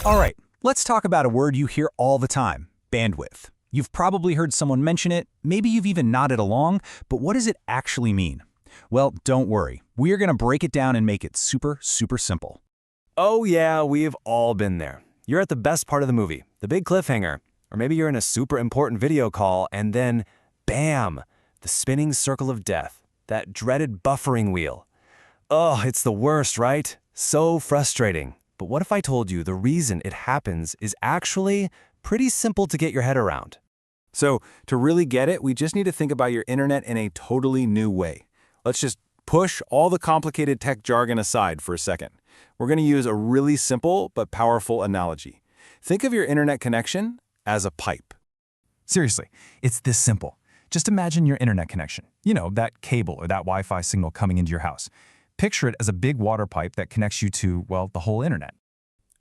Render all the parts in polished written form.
All right, let's talk about a word you hear all the time, bandwidth. You've probably heard someone mention it, maybe you've even nodded along, but what does it actually mean? Well, don't worry. We're going to break it down and make it super simple. Oh yeah, we've all been there. You're at the best part of the movie, the big cliffhanger, or maybe you're in a super important video call and then, bam, the spinning circle of death, that dreaded buffering wheel. Oh, it's the worst, right? So frustrating. But what if I told you the reason it happens is actually pretty simple to get your head around? So, to really get it, we just need to think about your internet in a totally new way. Let's just push all the complicated tech jargon aside for a second. We're going to use a really simple but powerful analogy. Think of your internet connection as a pipe. Seriously, it's this simple. Just imagine your internet connection. You know, that cable or that Wi-Fi signal coming into your house. Picture it as a big water pipe that connects you to, well, the whole internet.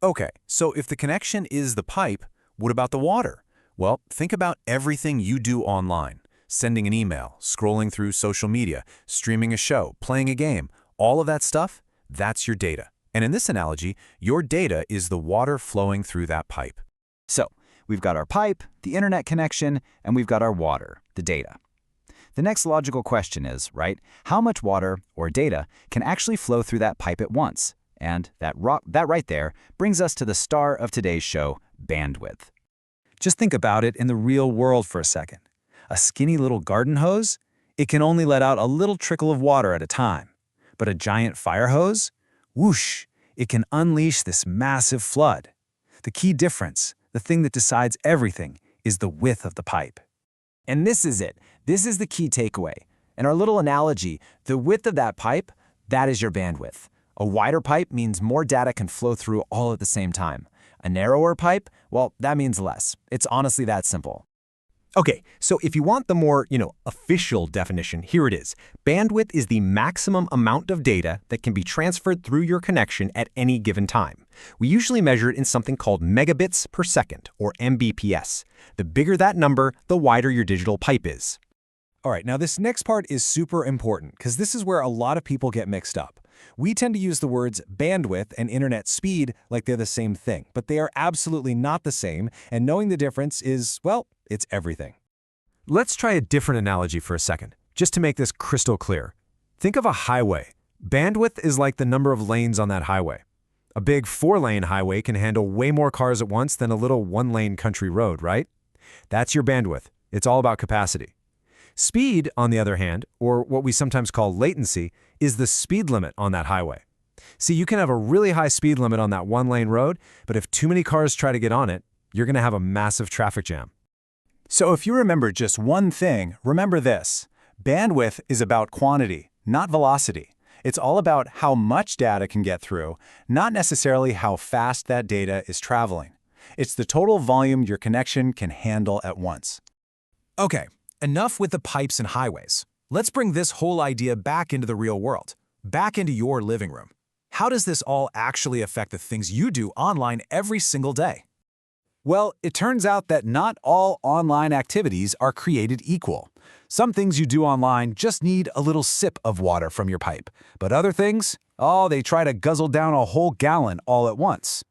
Okay, so if the connection is the pipe, what about the water? Well, think about everything you do online. Sending an email, scrolling through social media, streaming a show, playing a game, all of that stuff, that's your data. And in this analogy, your data is the water flowing through that pipe. So, we've got our pipe, the internet connection, and we've got our water, the data. The next logical question is, right, how much water, or data, can actually flow through that pipe at once? And that right there brings us to the star of today's show, bandwidth. Just think about it in the real world for a second. A skinny little garden hose? It can only let out a little trickle of water at a time. But a giant fire hose? Whoosh! It can unleash this massive flood. The key difference, the thing that decides everything, is the width of the pipe. And this is it. This is the key takeaway. In our little analogy, the width of that pipe, that is your bandwidth. A wider pipe means more data can flow through all at the same time. A narrower pipe, well, that means less. It's honestly that simple. Okay, so if you want the more, official definition, here it is. Bandwidth is the maximum amount of data that can be transferred through your connection at any given time. We usually measure it in something called megabits per second, or Mbps. The bigger that number, the wider your digital pipe is. All right, now this next part is super important because this is where a lot of people get mixed up. We tend to use the words bandwidth and internet speed like they're the same thing, but they are absolutely not the same, and knowing the difference is, well, it's everything. Let's try a different analogy for a second, just to make this crystal clear. Think of a highway. Bandwidth is like the number of lanes on that highway. A big 4-lane highway can handle way more cars at once than a little 1-lane country road, right? That's your bandwidth. It's all about capacity. Speed, on the other hand, or what we sometimes call latency, is the speed limit on that highway. See, you can have a really high speed limit on that 1-lane road, but if too many cars try to get on it, you're going to have a massive traffic jam. So if you remember just one thing, remember this. Bandwidth is about quantity, not velocity. It's all about how much data can get through, not necessarily how fast that data is traveling. It's the total volume your connection can handle at once. Okay, enough with the pipes and highways. Let's bring this whole idea back into the real world, back into your living room. How does this all actually affect the things you do online every single day? Well, it turns out that not all online activities are created equal. Some things you do online just need a little sip of water from your pipe, but other things, oh, they try to guzzle down a whole gallon all at once.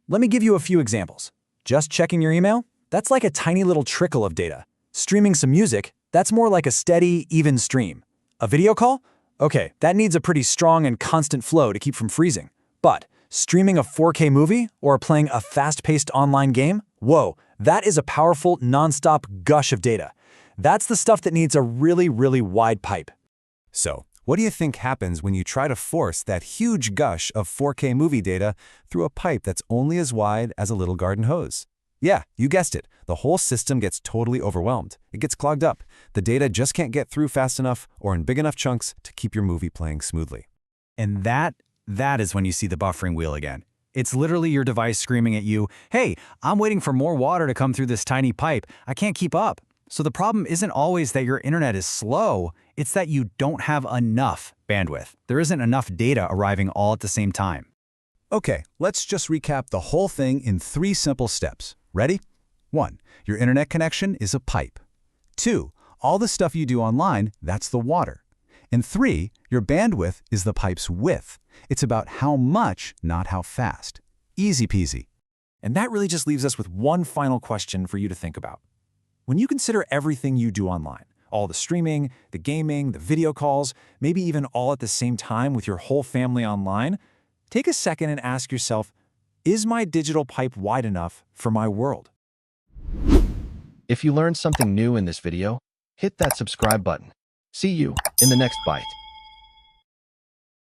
Let me give you a few examples. Just checking your email? That's like a tiny little trickle of data. Streaming some music? That's more like a steady, even stream. A video call? Okay, that needs a pretty strong and constant flow to keep from freezing. But streaming a 4K movie or playing a fast-paced online game? Whoa, that is a powerful, non-stop gush of data. That's the stuff that needs a really wide pipe. So, what do you think happens when you try to force that huge gush of 4K movie data through a pipe that's only as wide as a little garden hose? Yeah, you guessed it. The whole system gets totally overwhelmed. It gets clogged up. The data just can't get through fast enough or in big enough chunks to keep your movie playing smoothly. And that is when you see the buffering wheel again. It's literally your device screaming at you, hey, I'm waiting for more water to come through this tiny pipe. I can't keep up. So the problem isn't always that your internet is slow, it's that you don't have enough bandwidth. There isn't enough data arriving all at the same time. Okay, let's just recap the whole thing in 3 simple steps. Ready? 1. Your internet connection is a pipe. 2. All the stuff you do online, that's the water. And 3. Your bandwidth is the pipe's width. It's about how much, not how fast. Easy peasy. And that really just leaves us with one final question for you to think about. When you consider everything you do online, all the streaming, the gaming, the video calls, maybe even all at the same time with your whole family online, take a second and ask yourself, is my digital pipe wide enough for my world? If you learned something new in this video, hit that subscribe button. See you in the next bite.